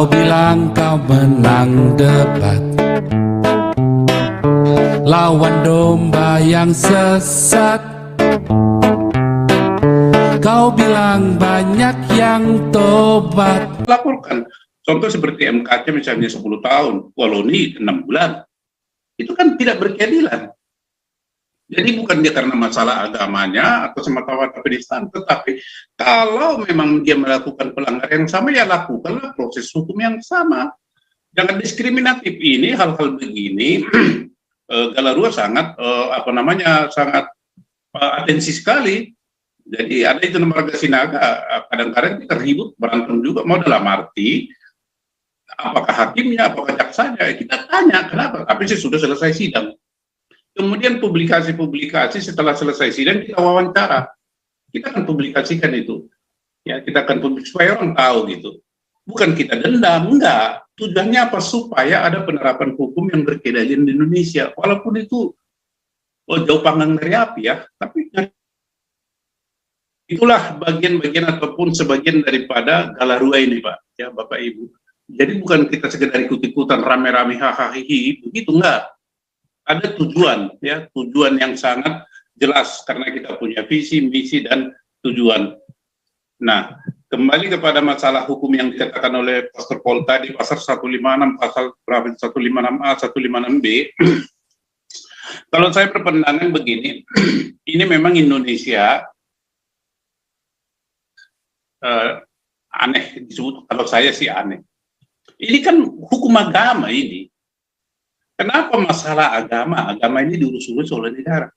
Kau bilang kau menang debat, lawan domba yang sesat. Kau bilang banyak yang tobat. Laporkan. Contoh seperti MKC misalnya 10 tahun, Waloni 6 bulan. Itu kan tidak berkeadilan. Jadi bukan dia karena masalah agamanya atau semata-mata penistaan, tetapi kalau memang dia melakukan pelanggaran yang sama, ya lakukanlah proses hukum yang sama. Jangan diskriminatif. Ini hal-hal begini, Galarua sangat sangat atensi sekali. Jadi ada itu Marga Sinaga, kadang-kadang kita ribut, berantem juga, mau dalam arti apakah hakimnya, apakah jaksanya, kita tanya kenapa, tapi sudah selesai sidang. Kemudian publikasi-publikasi setelah selesai sidang kita wawancara, kita akan publikasikan itu, ya kita akan publik supaya orang tahu gitu. Bukan kita dendam, enggak. Tujuannya apa? Supaya ada penerapan hukum yang berkeadilan di Indonesia. Walaupun itu jauh panggang dari api ya, tapi itulah bagian-bagian ataupun sebagian daripada Galarua ini, Pak, ya Bapak Ibu. Jadi bukan kita sekedar ikut-ikutan rame-rame hahaha begitu, enggak. Ada tujuan, ya, tujuan yang sangat jelas karena kita punya visi, misi, dan tujuan. Nah, kembali kepada masalah hukum yang dikatakan oleh Pastor Paul tadi, pasal 156, pasal 156A, 156B. Kalau saya berpandangan begini, ini memang Indonesia aneh disebut, kalau saya sih aneh. Ini kan hukum agama ini. Kenapa masalah agama? Agama ini diurus-urus oleh negara.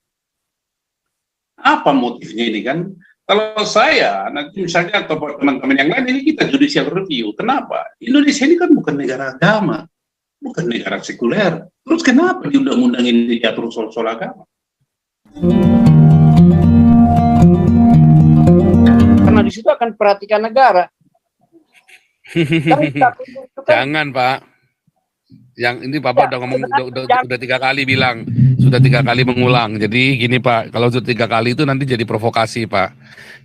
Apa motifnya ini kan? Kalau saya, nanti misalnya atau teman-teman yang lain, ini kita judicial review. Kenapa? Indonesia ini kan bukan negara agama, bukan negara sekuler. Terus kenapa di undang-undang ini diatur soal agama? Karena di situ akan perhatikan negara. Jangan Pak. Yang ini Bapak udah ngomong udah 3 kali bilang, sudah 3 kali mengulang. Jadi gini Pak, kalau sudah 3 kali itu nanti jadi provokasi Pak.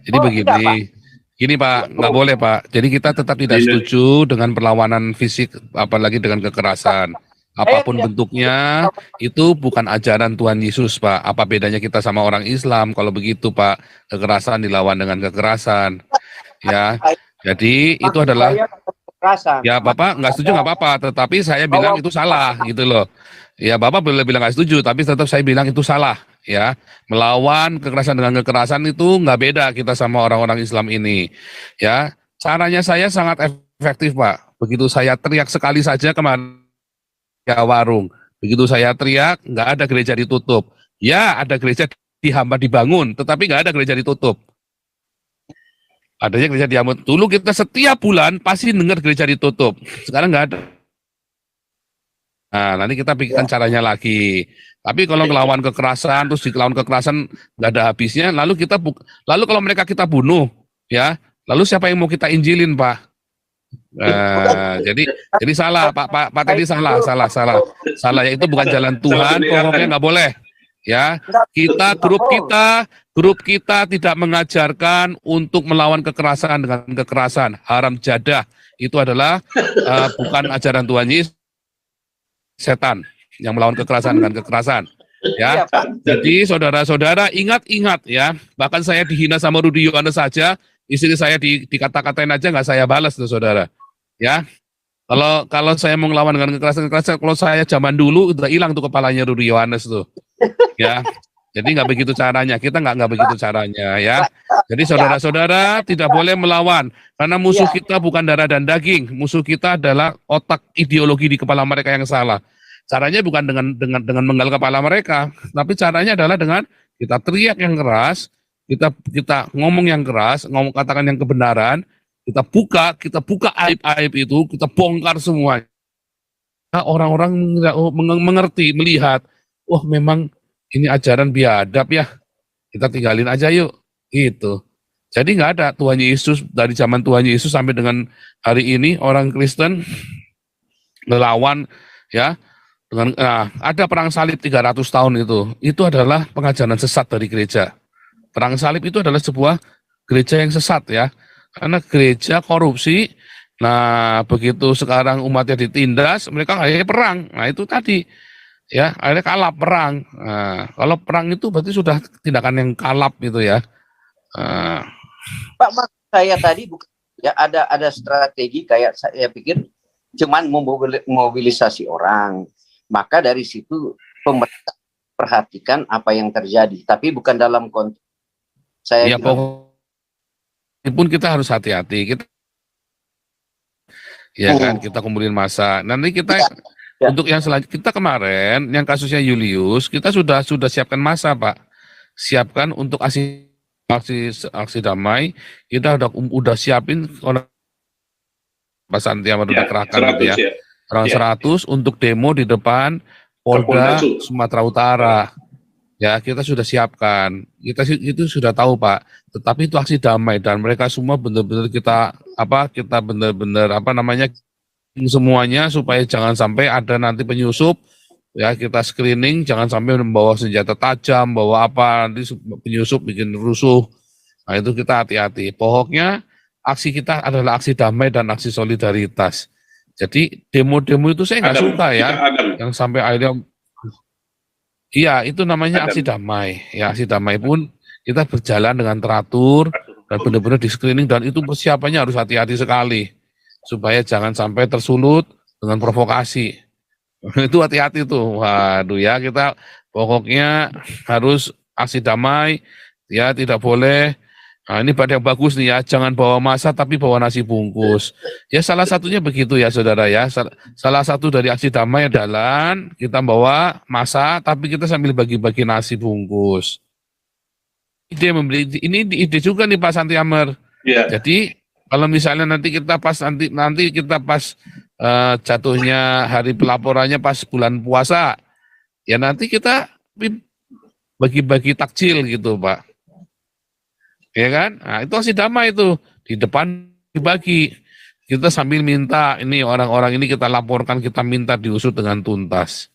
Jadi begini, gini Pak, nggak boleh Pak. Jadi kita tetap tidak setuju dengan perlawanan fisik, apalagi dengan kekerasan. Apapun bentuknya, itu bukan ajaran Tuhan Yesus Pak. Apa bedanya kita sama orang Islam kalau begitu Pak? Kekerasan dilawan dengan kekerasan. Ya, jadi itu adalah. Ya Bapak nggak setuju nggak apa-apa, tetapi saya bilang itu salah gitu loh. Ya Bapak boleh bilang nggak setuju, tapi tetap saya bilang itu salah. Ya, melawan kekerasan dengan kekerasan itu nggak beda kita sama orang-orang Islam ini. Ya, caranya saya sangat efektif Pak. Begitu saya teriak sekali saja kemarin ya warung, begitu saya teriak nggak ada gereja ditutup. Ya ada gereja dihambat dibangun, tetapi nggak ada gereja ditutup. Adanya gereja diamut. Dulu kita setiap bulan pasti dengar gereja ditutup. Sekarang nggak ada. Nah, nanti kita pikirkan caranya lagi. Tapi kalau melawan kekerasan, terus dilawan kekerasan nggak ada habisnya. Lalu kalau mereka kita bunuh, ya. Lalu siapa yang mau kita injilin, Pak? Jadi salah, Pak tadi salah. Ya itu bukan jalan Tuhan. Pokoknya nggak boleh. Ya, grup kita tidak mengajarkan untuk melawan kekerasan dengan kekerasan. Haram jadah itu adalah bukan ajaran Tuhan Yesus. Setan yang melawan kekerasan dengan kekerasan. Ya, jadi saudara-saudara ingat ya. Bahkan saya dihina sama Rudi Yohanes saja, istri saya dikata-katain aja nggak saya balas tuh saudara. Ya, kalau saya mau ngelawan dengan kekerasan, kalau saya zaman dulu udah hilang tuh kepalanya Rudi Yohanes tuh. Ya, jadi nggak begitu caranya. Kita nggak begitu caranya ya. Jadi saudara-saudara tidak boleh melawan karena musuh kita bukan darah dan daging. Musuh kita adalah otak ideologi di kepala mereka yang salah. Caranya bukan dengan menggal kepala mereka, tapi caranya adalah dengan kita teriak yang keras, kita ngomong yang keras, katakan yang kebenaran, kita buka aib-aib itu, kita bongkar semua. Orang-orang mengerti, melihat, wah memang ini ajaran biadab ya, kita tinggalin aja yuk, gitu. Jadi nggak ada Tuhan Yesus, dari zaman Tuhan Yesus sampai dengan hari ini orang Kristen melawan ya, ada perang salib 300 tahun itu adalah pengajaran sesat dari gereja. Perang salib itu adalah sebuah gereja yang sesat ya, karena gereja korupsi, Nah, begitu sekarang umatnya ditindas, mereka akhirnya perang. Nah, itu tadi ya, akhirnya kalap perang. Nah, kalau perang itu berarti sudah tindakan yang kalap gitu ya. Nah, Pak, maksud saya tadi bukan ya ada strategi kayak saya pikir cuman mobilisasi orang. Maka dari situ pemerintah perhatikan apa yang terjadi, tapi bukan dalam konteks saya ya bilang. pun kita harus hati-hati. Kita ya kan, kita kumpulin massa. Nanti kita Ya. untuk yang selanjutnya, kita kemarin yang kasusnya Julius, kita sudah siapkan massa, Pak. Siapkan untuk aksi damai, kita udah siapin Pak Santi yang udah kerahkan gitu ya. Orang 100 untuk demo di depan Polda Sumatera Utara. Ya, kita sudah siapkan. Kita itu sudah tahu, Pak. Tetapi itu aksi damai dan mereka semua benar-benar kita benar-benar semuanya supaya jangan sampai ada nanti penyusup. Ya, kita screening jangan sampai membawa senjata tajam, bawa apa nanti penyusup bikin rusuh. Nah, itu kita hati-hati. Pokoknya aksi kita adalah aksi damai dan aksi solidaritas. Jadi demo-demo itu saya nggak suka ya, yang sampai akhirnya, iya itu namanya aksi damai. Ya aksi damai pun kita berjalan dengan teratur dan benar-benar di screening dan itu persiapannya harus hati-hati sekali supaya jangan sampai tersulut dengan provokasi. Itu hati-hati tuh. Waduh ya, kita pokoknya harus aksi damai, ya tidak boleh. Nah, ini pada yang bagus nih ya, jangan bawa massa tapi bawa nasi bungkus. Ya salah satunya begitu ya saudara ya. Salah satu dari aksi damai adalah kita bawa massa tapi kita sambil bagi-bagi nasi bungkus. Ini ide juga nih Pak Santi Amer. Ya. Jadi kalau misalnya nanti kita pas jatuhnya hari pelaporannya pas bulan puasa, ya nanti kita bagi-bagi takjil gitu Pak. Ya kan? Nah, itu aksi damai itu. Di depan dibagi. Kita sambil minta, ini orang-orang ini kita laporkan, kita minta diusut dengan tuntas.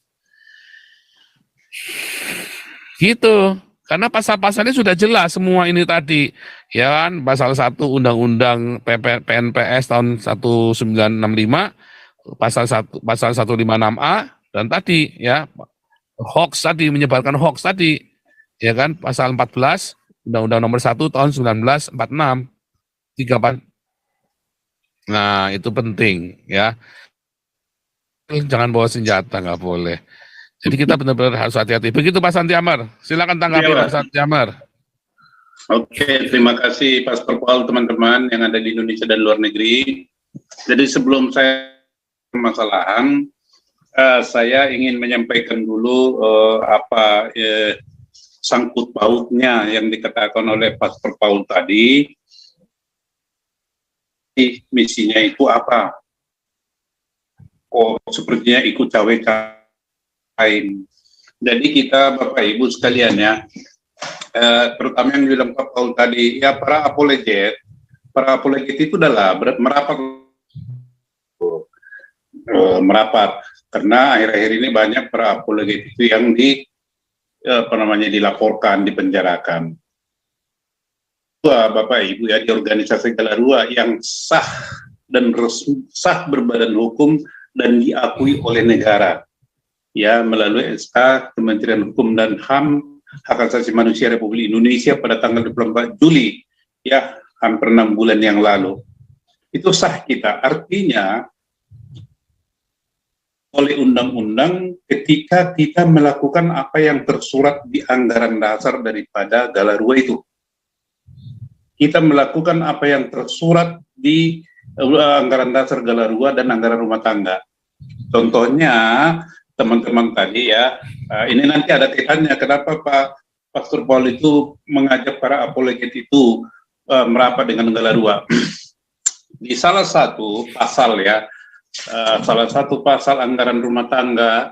Gitu. Karena pasal-pasalnya sudah jelas semua ini tadi. Ya kan? Pasal 1 Undang-Undang PNPS tahun 1965, pasal 156A, dan tadi ya, hoax tadi, menyebarkan hoax tadi. Ya kan? Pasal 14 Undang-Undang nomor 1 tahun 1946, 34. Nah, itu penting ya. Jangan bawa senjata, nggak boleh. Jadi kita benar-benar harus hati-hati. Begitu Pak Santi Amer. Silakan tanggapi Pak Santi Amer. Oke, terima kasih Pastor Paul, teman-teman yang ada di Indonesia dan luar negeri. Jadi sebelum saya permasalahan, saya ingin menyampaikan dulu sangkut pautnya yang dikatakan oleh Pastor Paul tadi. Misinya itu apa? Oh, sepertinya ikut cawe-cawe. Jadi kita Bapak Ibu sekalian ya, terutama yang bilang Pak Paul tadi, ya para apologet itu adalah merapat karena akhir-akhir ini banyak para apologet itu yang dilaporkan, dipenjarakan. Bapak Ibu ya, di organisasi Galarua yang sah dan sah berbadan hukum dan diakui oleh negara ya melalui SK Kementerian Hukum dan HAM Hak Asasi Manusia Republik Indonesia pada tanggal 24 Juli ya, hampir 6 bulan yang lalu. Itu sah kita, artinya oleh undang-undang ketika kita melakukan apa yang tersurat di anggaran dasar daripada Galarua itu. Kita melakukan apa yang tersurat di anggaran dasar Galarua dan anggaran rumah tangga. Contohnya, teman-teman tadi ya, ini nanti ada kaitannya kenapa Pak Pastor Paul itu mengajak para apologet itu merapat dengan Galarua. Di salah satu pasal ya, salah satu pasal anggaran rumah tangga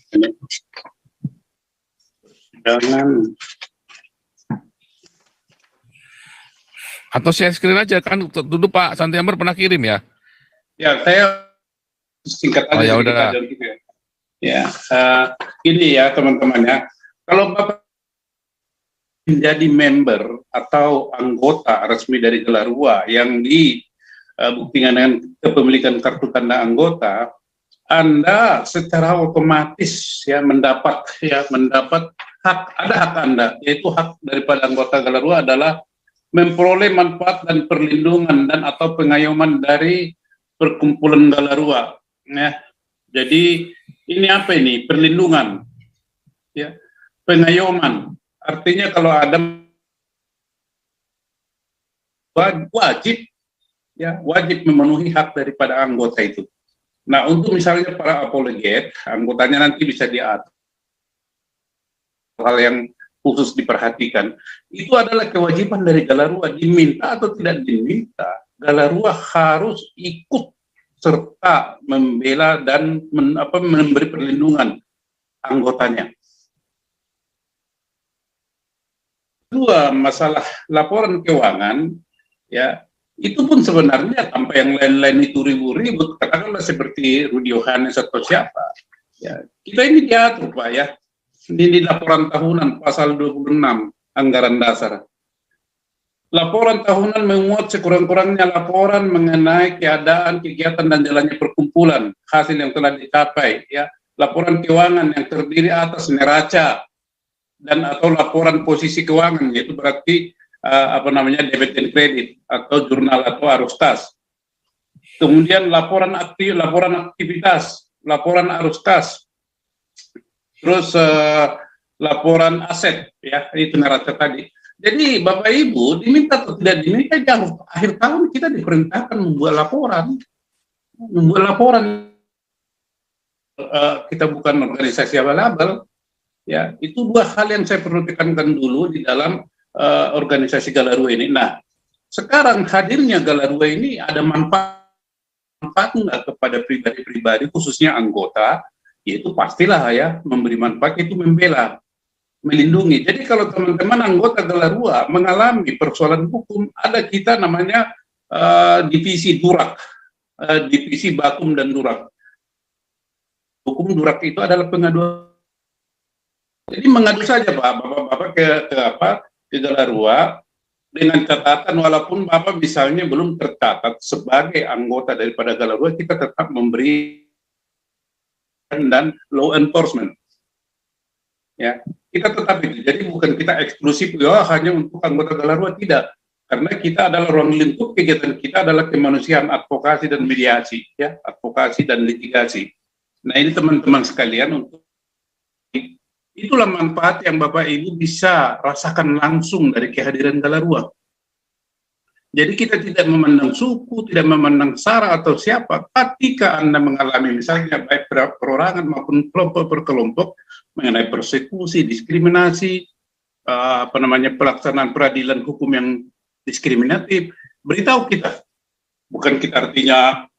ini jangan atau share screen aja kan dulu Pak Santi Amer pernah kirim ya. Ya, saya singkat aja. Ya udah. Ya, ini ya teman-teman ya. Kalau Bapak menjadi member atau anggota resmi dari Galarua yang dibuktikan dengan kepemilikan kartu tanda anggota, Anda secara otomatis mendapat hak, ada hak Anda, yaitu hak daripada anggota Galarua adalah memperoleh manfaat dan perlindungan dan atau pengayoman dari perkumpulan Galarua. Ya. Jadi ini apa ini? Perlindungan, ya, pengayoman. Artinya kalau ada wajib memenuhi hak daripada anggota itu. Nah, untuk misalnya para apologet, anggotanya nanti bisa diatur hal yang khusus diperhatikan. Itu adalah kewajiban dari Galarua, diminta atau tidak diminta. Galarua harus ikut serta membela dan memberi perlindungan anggotanya. Kedua, masalah laporan keuangan, ya, itu pun sebenarnya tanpa yang lain-lain itu ribut-ribut, katakanlah seperti Rudi Yohanes atau siapa. Ya, kita ini diatur, Pak, ya. Ini laporan tahunan pasal 26 anggaran dasar. Laporan tahunan memuat sekurang-kurangnya laporan mengenai keadaan, kegiatan dan jalannya perkumpulan, hasil yang telah dicapai, ya. Laporan keuangan yang terdiri atas neraca dan atau laporan posisi keuangan, yaitu berarti debit dan kredit atau jurnal atau arus kas. Kemudian laporan aktivitas, laporan arus kas. Terus laporan aset, ya, itu neraca tadi. Jadi Bapak Ibu diminta atau tidak diminta, akhir tahun kita diperintahkan membuat laporan. Kita bukan organisasi abal-abal. Ya, itu dua hal yang saya perlu tekankan dulu di dalam organisasi Galarua ini. Nah, sekarang hadirnya Galarua ini ada manfaat nggak kepada pribadi-pribadi, khususnya anggota, yaitu pastilah ya, memberi manfaat itu membela, melindungi. Jadi kalau teman-teman anggota Galarua mengalami persoalan hukum, ada kita namanya divisi Durak, divisi Bakum dan Durak. Hukum Durak itu adalah pengaduan. Jadi mengadu saja Pak, Bapak ke Galarua dengan catatan walaupun Bapak misalnya belum tercatat sebagai anggota daripada Galarua, kita tetap memberi dan law enforcement. Ya, kita tetap itu. Jadi bukan kita eksklusif hanya untuk anggota Galarua, tidak. Karena kita adalah ruang lingkup kegiatan kita adalah kemanusiaan, advokasi dan mediasi, ya, advokasi dan litigasi. Nah, ini teman-teman sekalian, untuk itulah manfaat yang Bapak Ibu bisa rasakan langsung dari kehadiran Galarua. Jadi kita tidak memandang suku, tidak memandang sara atau siapa. Ketika Anda mengalami misalnya baik perorangan maupun kelompok per kelompok mengenai persekusi, diskriminasi, pelaksanaan peradilan hukum yang diskriminatif, beritahu kita. Bukan kita artinya,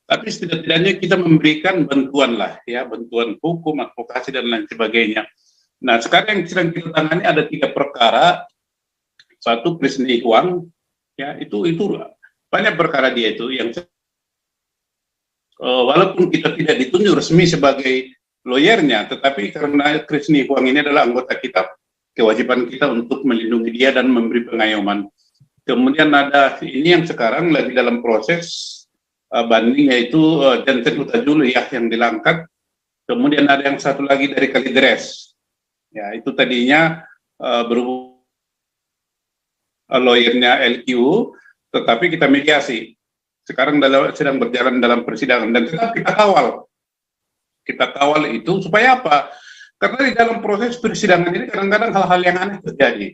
tapi setidaknya kita memberikan bantuan lah, ya, bantuan hukum, advokasi dan lain sebagainya. Nah, sekarang yang sedang kita tangani ada 3 perkara. Satu, Krisni Huang, ya, itu banyak perkara dia itu yang walaupun kita tidak ditunjuk resmi sebagai lawyernya, tetapi karena Krisni Huang ini adalah anggota kita, kewajiban kita untuk melindungi dia dan memberi pengayoman. Kemudian ada ini yang sekarang lagi dalam proses banding, yaitu Jansen Utajulu, ya, yang dilangkat. Kemudian ada yang satu lagi dari Kalideres, ya, itu tadinya berhubung lawyernya LQ, tetapi kita mediasi. Sekarang sedang berjalan dalam persidangan dan tetap kita kawal. Kita kawal itu supaya apa? Karena di dalam proses persidangan ini kadang-kadang hal-hal yang aneh terjadi.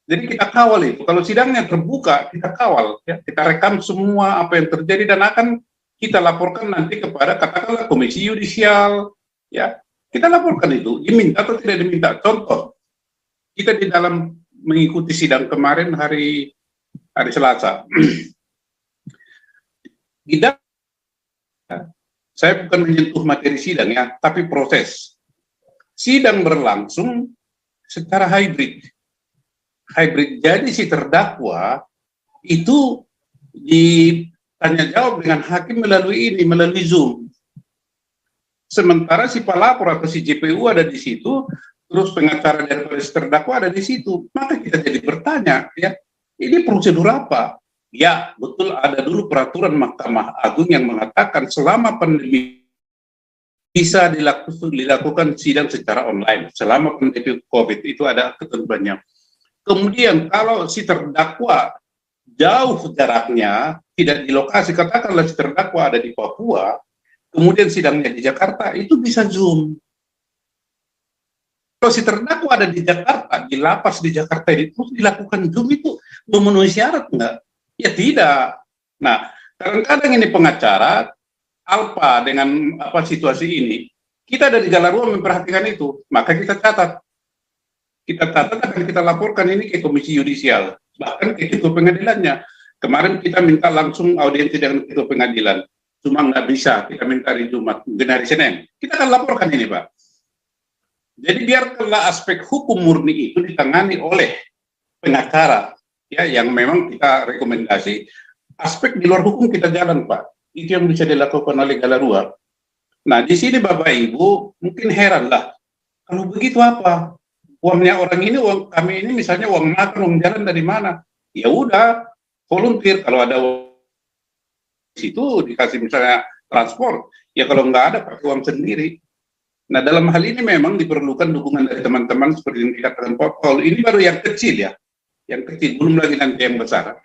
Jadi kita kawal itu. Kalau sidangnya terbuka, kita kawal, ya, kita rekam semua apa yang terjadi dan akan kita laporkan nanti kepada katakanlah Komisi Yudisial, ya. Kita laporkan itu, diminta atau tidak diminta. Contoh, kita di dalam mengikuti sidang kemarin hari Selasa. Saya bukan menyentuh materi sidang, ya, tapi proses. Sidang berlangsung secara hybrid. Jadi si terdakwa itu ditanya jawab dengan hakim melalui Zoom. Sementara si pelapor atau si JPU ada di situ, terus pengacara daripada si terdakwa ada di situ, maka kita jadi bertanya, ya, ini prosedur apa? Ya, betul, ada dulu peraturan Mahkamah Agung yang mengatakan selama pandemi bisa dilakukan sidang secara online. Selama pandemi COVID itu ada ketentuannya. Kemudian kalau si terdakwa jauh jaraknya, tidak di lokasi, katakanlah si terdakwa ada di Papua, kemudian sidangnya di Jakarta, itu bisa Zoom. Kalau si terdakwa ada di Jakarta, di lapas di Jakarta ini, terus dilakukan Zoom, itu memenuhi syarat enggak? Ya tidak. Nah, kadang-kadang ini pengacara alpa dengan apa situasi ini, kita dari Galarua memperhatikan itu, maka kita catat. Kita catat akan kita laporkan ini ke Komisi Yudisial, bahkan ke Ketua Pengadilannya. Kemarin kita minta langsung audiensi dengan Ketua Pengadilan, cuma nggak bisa, kita minta hari Jumat, mungkin hari Senin. Kita akan laporkan ini, Pak. Jadi biarkanlah aspek hukum murni itu ditangani oleh pengacara, ya, yang memang kita rekomendasi. Aspek di luar hukum kita jalan, Pak. Itu yang bisa dilakukan oleh Galarua. Nah, di sini Bapak Ibu mungkin heran lah, kalau begitu apa? Uangnya orang ini, uang kami ini misalnya uang makan, uang jalan dari mana? Ya udah, volunteer. Kalau ada situ dikasih misalnya transport, ya kalau nggak ada pakai uang sendiri. Nah, dalam hal ini memang diperlukan dukungan dari teman-teman seperti yang dikatakan Pak Paul. Ini baru yang kecil ya, yang kecil, belum lagi nanti yang besar.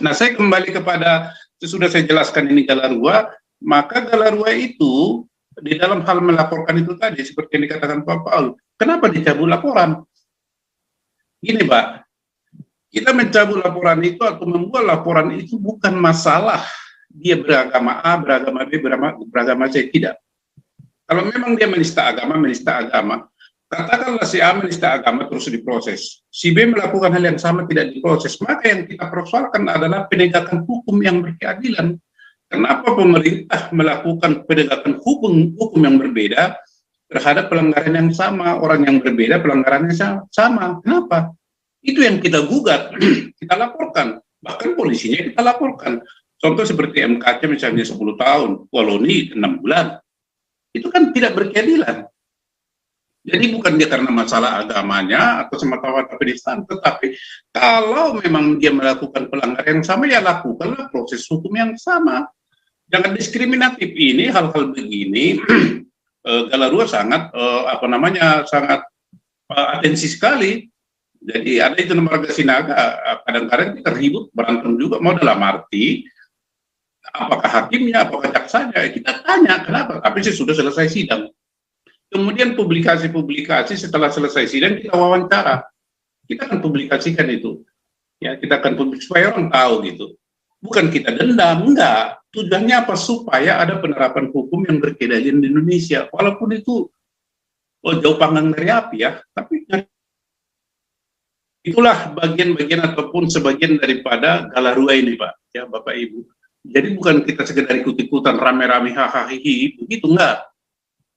Nah, saya kembali kepada, sudah saya jelaskan ini Galarua, maka Galarua itu di dalam hal melaporkan itu tadi, seperti yang dikatakan Pak Paul, kenapa dicabut laporan? Gini Pak, kita mencabut laporan itu atau membuat laporan itu bukan masalah dia beragama A, beragama B, beragama C, tidak. Kalau memang dia menista agama. Katakanlah si A menista agama terus diproses. Si B melakukan hal yang sama tidak diproses. Maka yang kita persoalkan adalah penegakan hukum yang berkeadilan. Kenapa pemerintah melakukan penegakan hukum yang berbeda terhadap pelanggaran yang sama, orang yang berbeda pelanggarannya sama? Kenapa? Itu yang kita gugat, kita laporkan. Bahkan polisinya kita laporkan. Contoh seperti MKC misalnya 10 tahun, Waloni 6 bulan. Itu kan tidak berkeadilan. Jadi bukan dia karena masalah agamanya atau semata-mata penistaan, tetapi kalau memang dia melakukan pelanggaran yang sama, ya lakukanlah proses hukum yang sama. Jangan diskriminatif. Ini hal-hal begini, Galarua sangat sangat atensi sekali. Jadi ada itu Marga Sinaga, kadang-kadang kita ribut, berantem juga, mau dalam arti apakah hakimnya, apakah jaksanya, kita tanya kenapa, tapi sudah selesai sidang. Kemudian publikasi setelah selesai sidang kita wawancara, kita akan publikasikan itu, ya kita akan publikasi supaya orang tahu gitu. Bukan kita dendam, enggak. Tujuannya apa? Supaya ada penerapan hukum yang berkeadilan di Indonesia, walaupun itu jauh panggang dari api ya, tapi itulah bagian-bagian ataupun sebagian daripada Galarua ini Pak, ya Bapak Ibu. Jadi bukan kita sekedar ikut-ikutan rame-rame hahaha begitu, enggak.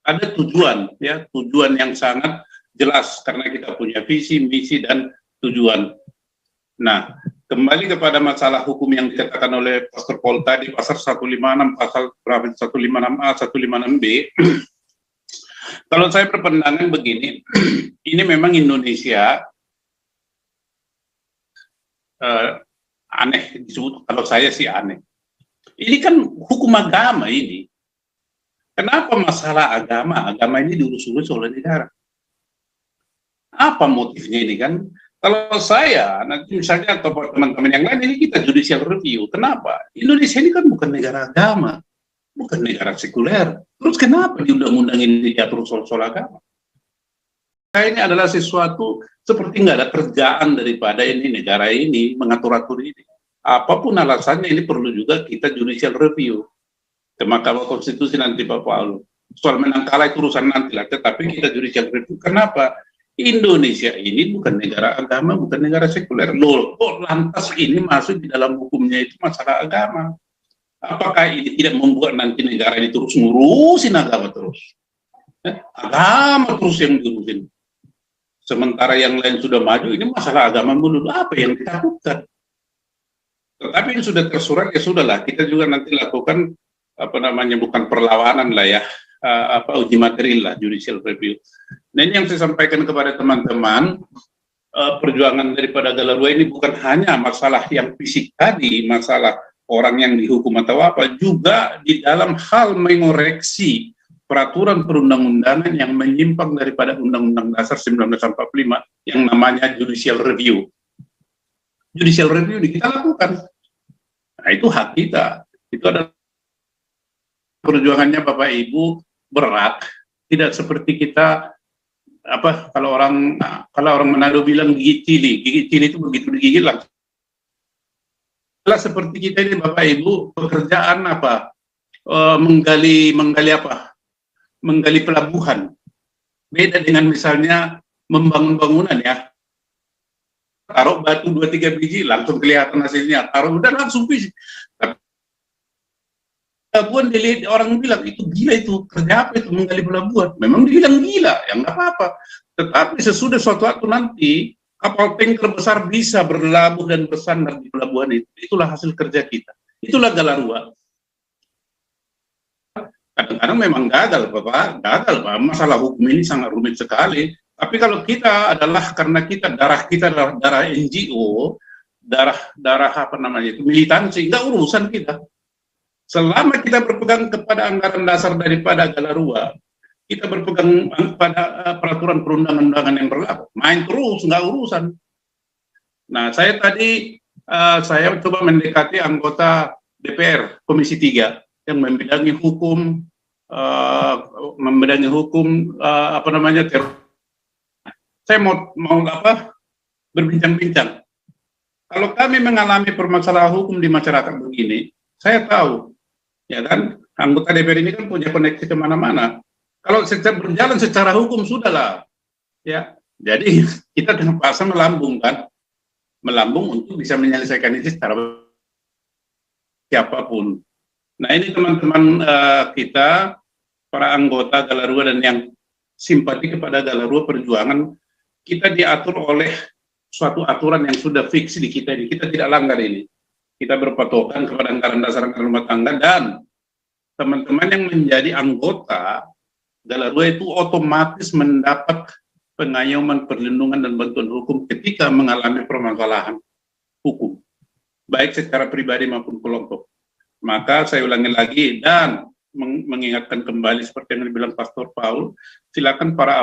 Ada tujuan, ya, tujuan yang sangat jelas karena kita punya visi, misi dan tujuan. Nah, kembali kepada masalah hukum yang dikatakan oleh Pastor Paul tadi, pasal 156, pasal 156A, 156B. Kalau saya berpandangan begini, ini memang Indonesia aneh disebut, kalau saya sih aneh. Ini kan hukum agama ini. Kenapa masalah agama ini diurus-urus oleh negara? Apa motifnya ini kan? Kalau saya, nanti misalnya atau teman-teman yang lain, ini kita judicial review. Kenapa? Indonesia ini kan bukan negara agama, bukan negara sekuler. Terus kenapa di undang-undang ini diatur soal agama? Ini adalah sesuatu seperti nggak ada kerjaan daripada ini negara ini mengatur-atur ini. Apapun alasannya ini perlu juga kita judicial review ke Mahkamah Konstitusi nanti Pak Paul. Soal menang kalah itu urusan nanti lah, tetapi kita judicial review. Kenapa? Indonesia ini bukan negara agama, bukan negara sekuler. Loh, kok lantas ini masuk di dalam hukumnya itu masalah agama? Apakah ini tidak membuat nanti negara ini terus ngurusin agama terus? Agama terus yang diurusin. Sementara yang lain sudah maju, ini masalah agama dulu. Apa yang ditakutkan? Tetapi ini sudah tersurat, ya sudahlah. Kita juga nanti lakukan bukan perlawanan lah ya, uji materi lah, judicial review. Nah, ini yang saya sampaikan kepada teman-teman, perjuangan daripada Galarua ini bukan hanya masalah yang fisik tadi, masalah orang yang dihukum atau apa, juga di dalam hal mengoreksi peraturan perundang-undangan yang menyimpang daripada Undang-Undang Dasar 1945 yang namanya judicial review. Judicial review ini kita lakukan. Nah, itu hak kita. Itu adalah perjuangannya Bapak Ibu berat. Tidak seperti kita kalau orang Manado bilang gigi cili itu begitu digigit langsung. Seperti kita ini Bapak Ibu pekerjaan menggali pelabuhan. Beda dengan misalnya membangun bangunan ya. Taruh batu 2-3 biji langsung kelihatan hasilnya. Taruh udah langsung biji. Tapi pelabuhan dilihat orang bilang itu gila, itu kerja apa itu menggali pelabuhan. Memang dibilang gila, ya nggak apa-apa. Tetapi sesudah suatu waktu nanti kapal tanker besar bisa berlabuh dan bersandar di pelabuhan itu. Itulah hasil kerja kita. Itulah Galarua. Kadang-kadang memang gagal, Bapak. Masalah hukum ini sangat rumit sekali. Tapi kalau kita adalah karena darah kita adalah darah NGO, darah militansi, nggak urusan kita. Selama kita berpegang kepada anggaran dasar daripada Galarua, kita berpegang pada peraturan perundang-undangan yang berlaku, main terus, nggak urusan. Nah, saya tadi saya coba mendekati anggota DPR Komisi 3 yang membidangi hukum teror. Saya mau berbincang-bincang. Kalau kami mengalami permasalahan hukum di masyarakat begini, saya tahu, ya kan, anggota DPR ini kan punya koneksi kemana-mana. Kalau berjalan secara hukum sudahlah, ya. Jadi kita terpaksa melambung untuk bisa menyelesaikan ini secara siapapun. Nah, ini teman-teman kita, para anggota Galarua dan yang simpati kepada Galarua Perjuangan, kita diatur oleh suatu aturan yang sudah fix di kita ini. Kita tidak langgar ini. Kita berpatokan kepada anggaran dasar anggaran rumah tangga, dan teman-teman yang menjadi anggota Galarua itu otomatis mendapat pengayoman, perlindungan, dan bantuan hukum ketika mengalami permasalahan hukum, baik secara pribadi maupun kelompok. Maka saya ulangi lagi dan mengingatkan kembali seperti yang dibilang Pastor Paul, silakan para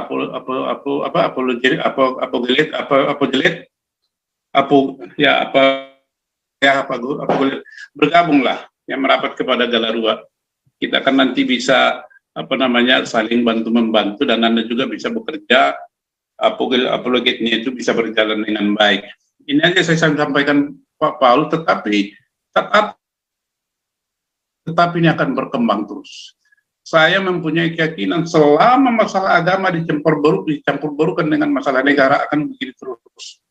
bergabunglah yang merapat kepada Galarua. Kita kan nanti bisa saling bantu-membantu, dan Anda juga bisa bekerja, apologetnya itu bisa berjalan dengan baik. Ini aja saya sampaikan Pak Paul, tetapi ini akan berkembang terus. Saya mempunyai keyakinan selama masalah agama dicampur barukan dengan masalah negara akan begitu terus.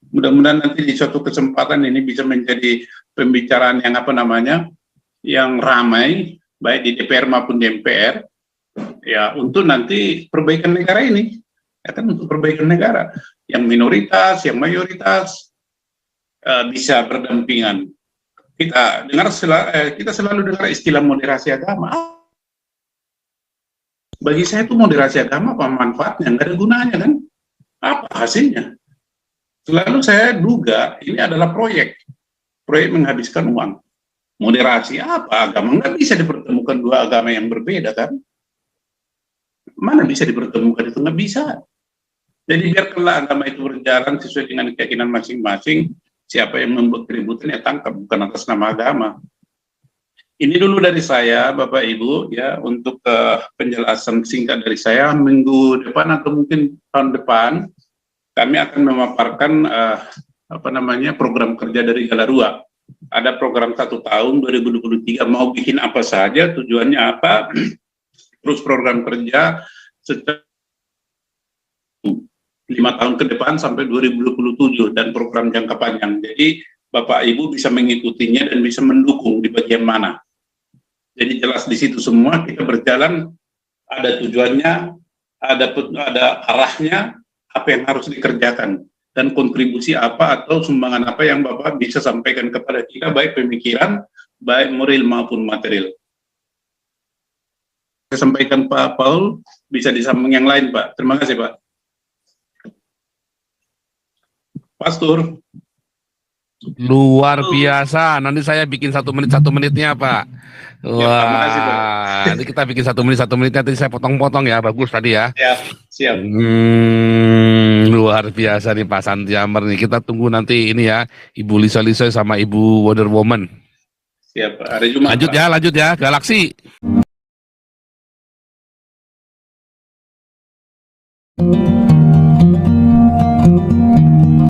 Mudah-mudahan nanti di suatu kesempatan ini bisa menjadi pembicaraan yang ramai, baik di DPR maupun di MPR, ya, untuk nanti perbaikan negara ini, ya kan, untuk perbaikan negara, yang minoritas, yang mayoritas bisa berdampingan. Kita selalu dengar istilah moderasi agama. Bagi saya itu moderasi agama apa manfaatnya? Nggak ada gunanya kan? Apa hasilnya? Selalu saya duga ini adalah proyek menghabiskan uang. Moderasi apa? Agama nggak bisa dipertemukan dua agama yang berbeda kan? Mana bisa dipertemukan itu? Nggak bisa. Jadi biarkanlah agama itu berjalan sesuai dengan keyakinan masing-masing. Siapa yang membuat keributan ya tangkap, bukan atas nama agama. Ini dulu dari saya, Bapak Ibu, ya, untuk penjelasan singkat dari saya. Minggu depan atau mungkin tahun depan kami akan memaparkan program kerja dari Galarua. Ada program 1 tahun 2023 mau bikin apa saja, tujuannya apa, terus program kerja secara 5 tahun ke depan sampai 2027 dan program jangka panjang. Jadi Bapak Ibu bisa mengikutinya dan bisa mendukung di bagian mana. Jadi jelas di situ semua kita berjalan, ada tujuannya, ada arahnya, apa yang harus dikerjakan, dan kontribusi apa atau sumbangan apa yang Bapak bisa sampaikan kepada kita, baik pemikiran, baik moral maupun material. saya sampaikan Pak Paul bisa disambung yang lain, Pak. Terima kasih, Pak. Pastor. Luar biasa. Nanti saya bikin 1 menitnya, Pak. Ya, terima kasih, Pak. Wah, nanti kita bikin 1 menitnya. Nanti saya potong-potong ya. Bagus tadi ya. Siap. Luar biasa nih Pak Santiamer nih. Kita tunggu nanti ini ya, Ibu Lisa sama Ibu Wonder Woman. Siap, Pak. Hari Jumat, Lanjut Pak. ya, Galaksi.